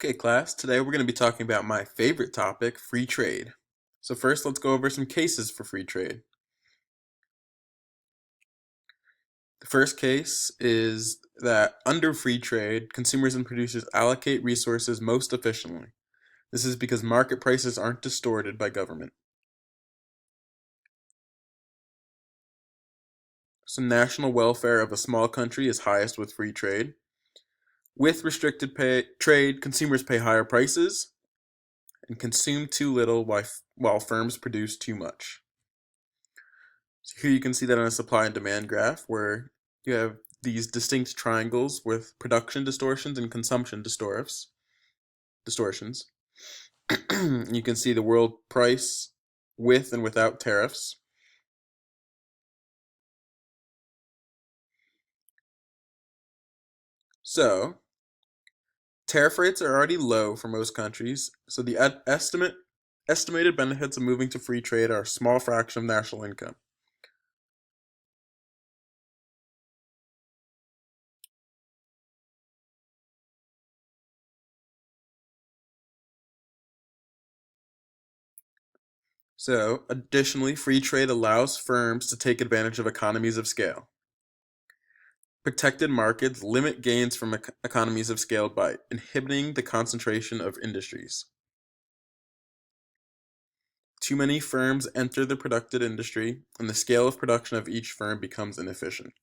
Okay, class, today we're going to be talking about my favorite topic, free trade. So first, let's go over some cases for free trade. The first case is that under free trade, consumers and producers allocate resources most efficiently. This is because market prices aren't distorted by government. So national welfare of a small country is highest with free trade. With restricted trade, consumers pay higher prices and consume too little while firms produce too much. So here you can see that on a supply and demand graph where you have these distinct triangles with production distortions and consumption distortions. You can see the world price with and without tariffs. So, tariff rates are already low for most countries, so the estimated benefits of moving to free trade are a small fraction of national income. So, additionally, free trade allows firms to take advantage of economies of scale. Protected markets limit gains from economies of scale by inhibiting the concentration of industries. Too many firms enter the protected industry, and the scale of production of each firm becomes inefficient.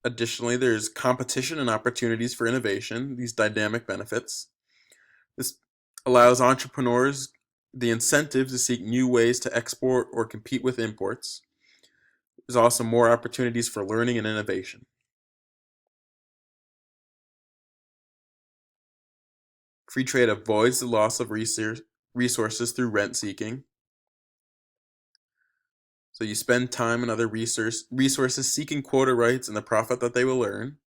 Additionally, there's competition and opportunities for innovation, these dynamic benefits. This allows entrepreneurs the incentive to seek new ways to export or compete with imports. There's also more opportunities for learning and innovation. Free trade avoids the loss of resources through rent seeking. So you spend time and other resources seeking quota rights and the profit that they will earn.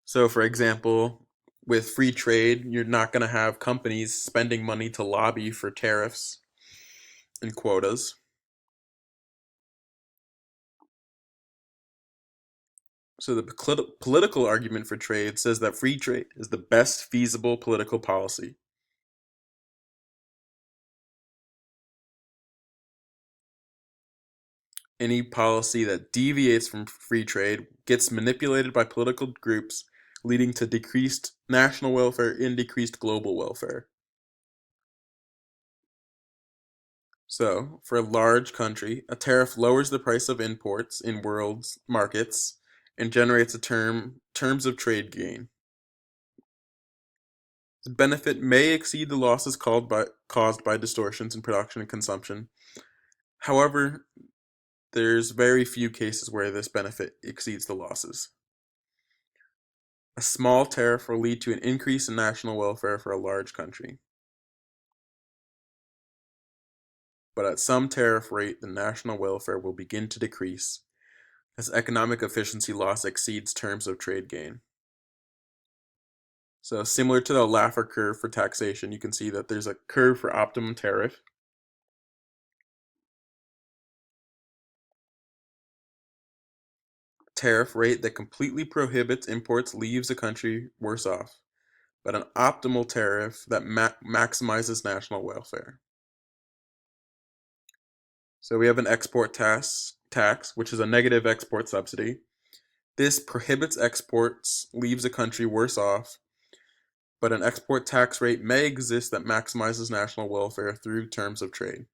So, for example, with free trade, you're not going to have companies spending money to lobby for tariffs and quotas. So, the political argument for trade says that free trade is the best feasible political policy. Any policy that deviates from free trade gets manipulated by political groups, leading to decreased national welfare and decreased global welfare. So, for a large country, a tariff lowers the price of imports in world markets and generates a terms of trade gain. The benefit may exceed the losses caused by distortions in production and consumption. However, there's very few cases where this benefit exceeds the losses. A small tariff will lead to an increase in national welfare for a large country. But at some tariff rate, the national welfare will begin to decrease as economic efficiency loss exceeds terms of trade gain. So similar to the Laffer curve for taxation, you can see that there's a curve for optimum tariff. Tariff rate that completely prohibits imports leaves a country worse off, but an optimal tariff that maximizes national welfare. So we have an export tax, which is a negative export subsidy. This prohibits exports, leaves a country worse off, but an export tax rate may exist that maximizes national welfare through terms of trade.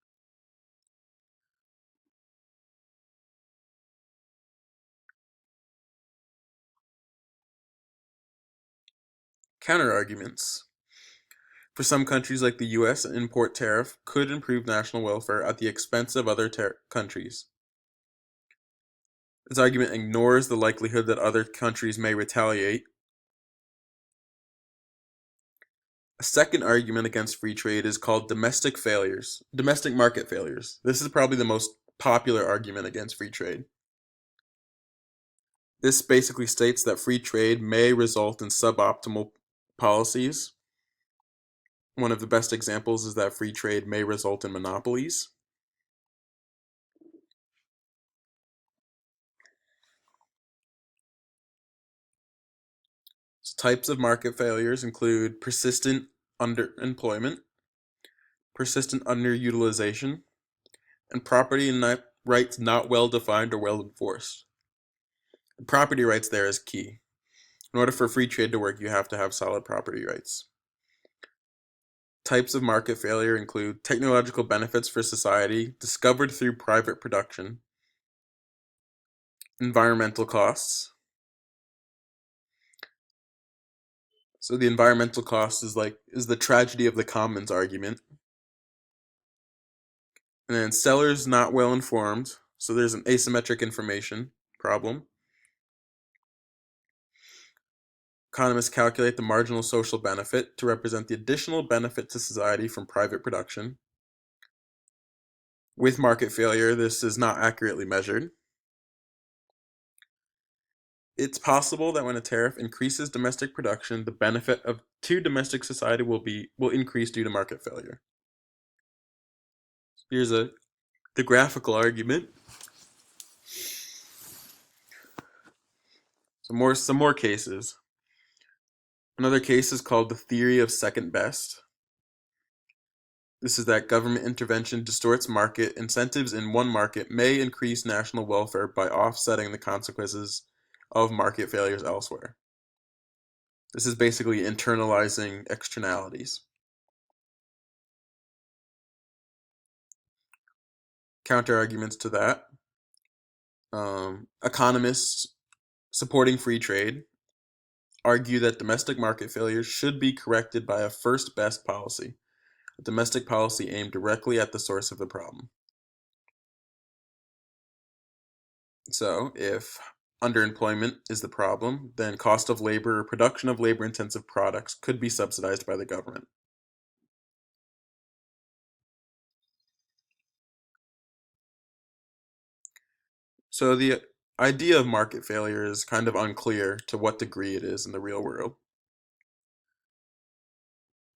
Counterarguments. For some countries like the US, an import tariff could improve national welfare at the expense of other countries. This argument ignores the likelihood that other countries may retaliate. A second argument against free trade is called domestic market failures. This is probably the most popular argument against free trade. This basically states that free trade may result in suboptimal policies. One of the best examples is that free trade may result in monopolies. Types of market failures include persistent underemployment, persistent underutilization, and property and rights not well defined or well enforced. The property rights there is key. In order for free trade to work, you have to have solid property rights. Types of market failure include technological benefits for society discovered through private production, environmental costs. So the environmental cost is the tragedy of the commons argument. And then sellers not well informed, so there's an asymmetric information problem. Economists calculate the marginal social benefit to represent the additional benefit to society from private production. With market failure, this is not accurately measured. It's possible that when a tariff increases domestic production, the benefit to domestic society will increase due to market failure. Here's the graphical argument. Some more cases. Another case is called the theory of second best. This is that government intervention distorts market incentives in one market may increase national welfare by offsetting the consequences of market failures elsewhere. This is basically internalizing externalities. Counter-arguments to that. Economists supporting free trade argue that domestic market failures should be corrected by a first best policy, a domestic policy aimed directly at the source of the problem. So, if underemployment is the problem, then cost of labor or production of labor-intensive products could be subsidized by the government. So the idea of market failure is kind of unclear to what degree it is in the real world.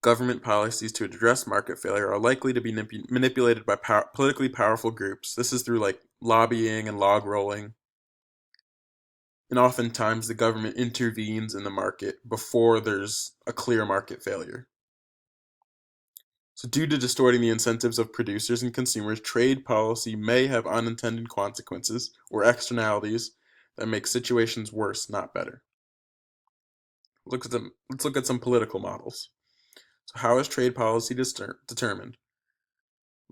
Government policies to address market failure are likely to be manipulated by politically powerful groups. This is through lobbying and log rolling. And oftentimes the government intervenes in the market before there's a clear market failure. So due to distorting the incentives of producers and consumers, trade policy may have unintended consequences or externalities that make situations worse, not better. Let's look at some political models. So how is trade policy determined?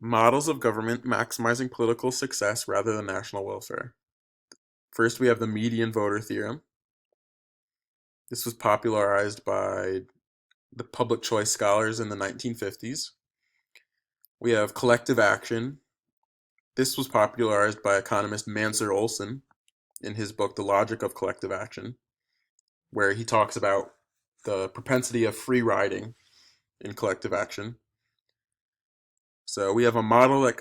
Models of government maximizing political success rather than national welfare. First, we have the median voter theorem. This was popularized by the public choice scholars in the 1950s. We have collective action. This was popularized by economist Mancur Olson in his book, The Logic of Collective Action, where he talks about the propensity of free riding in collective action. So we have a model that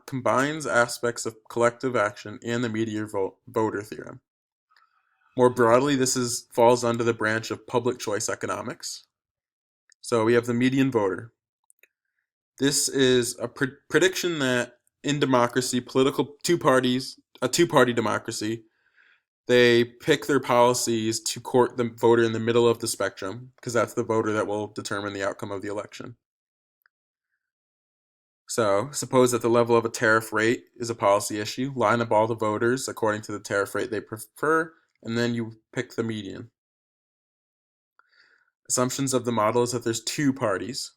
combines aspects of collective action and the median voter theorem. More broadly, this falls under the branch of public choice economics. So we have the median voter. This is a prediction that in democracy, a two-party democracy, they pick their policies to court the voter in the middle of the spectrum, because that's the voter that will determine the outcome of the election. So, suppose that the level of a tariff rate is a policy issue. Line up all the voters according to the tariff rate they prefer, and then you pick the median. Assumptions of the model is that there's two parties.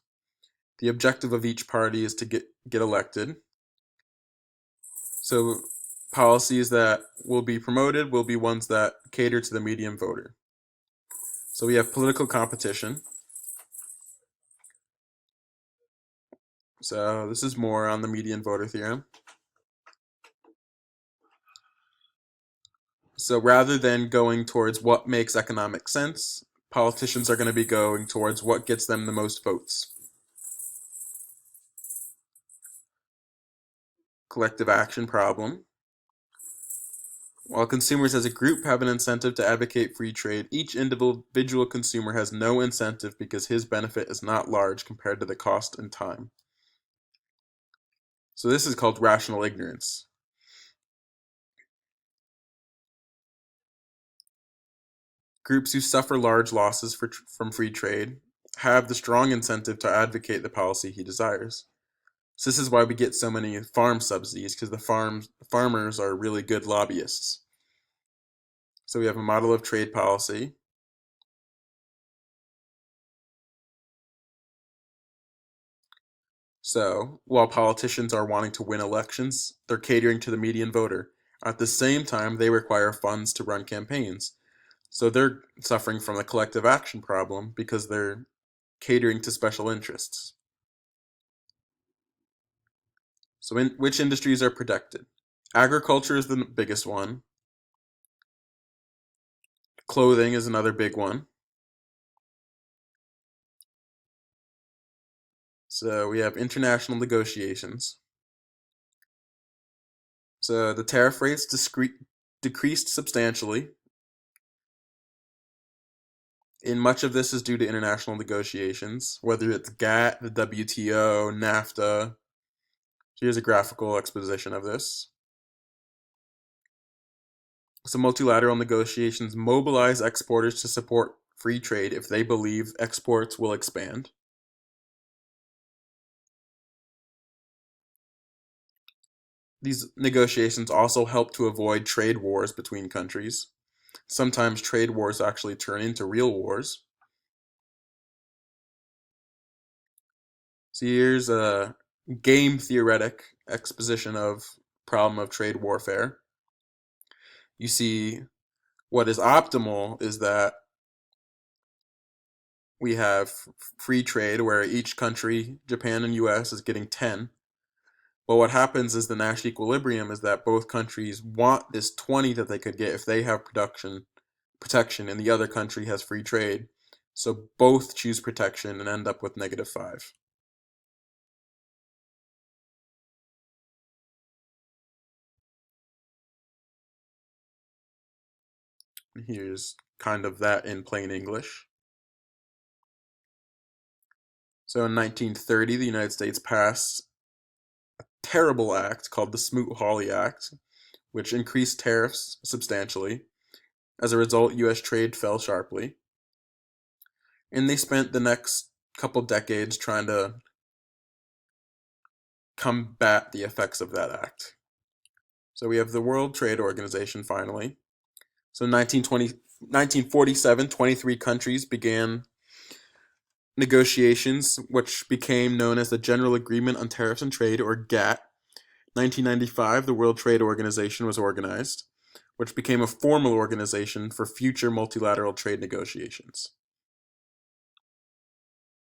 The objective of each party is to get elected. So policies that will be promoted will be ones that cater to the median voter. So we have political competition. So this is more on the median voter theorem. So rather than going towards what makes economic sense, politicians are going to be going towards what gets them the most votes. Collective action problem. While consumers as a group have an incentive to advocate free trade, each individual consumer has no incentive because his benefit is not large compared to the cost and time. So this is called rational ignorance. Groups who suffer large losses from free trade have the strong incentive to advocate the policy he desires. So this is why we get so many farm subsidies, because the farmers are really good lobbyists. So we have a model of trade policy. So while politicians are wanting to win elections, they're catering to the median voter. At the same time, they require funds to run campaigns. So they're suffering from a collective action problem because they're catering to special interests. So which industries are protected? Agriculture is the biggest one. Clothing is another big one. So we have international negotiations. So the tariff rates decreased substantially. And much of this is due to international negotiations, whether it's GATT, the WTO, NAFTA. Here's a graphical exposition of this. So multilateral negotiations mobilize exporters to support free trade if they believe exports will expand. These negotiations also help to avoid trade wars between countries. Sometimes trade wars actually turn into real wars. So here's a game theoretic exposition of problem of trade warfare. You see, what is optimal is that we have free trade where each country, Japan and US, is getting 10. But what happens is the Nash equilibrium is that both countries want this 20 that they could get if they have protection and the other country has free trade. So both choose protection and end up with -5. Here's kind of that in plain English. So in 1930, the United States passed a terrible act called the Smoot-Hawley Act, which increased tariffs substantially. As a result, US trade fell sharply. And they spent the next couple decades trying to combat the effects of that act. So we have the World Trade Organization finally. So in 1947, 23 countries began negotiations, which became known as the General Agreement on Tariffs and Trade, or GATT. 1995, the World Trade Organization was organized, which became a formal organization for future multilateral trade negotiations.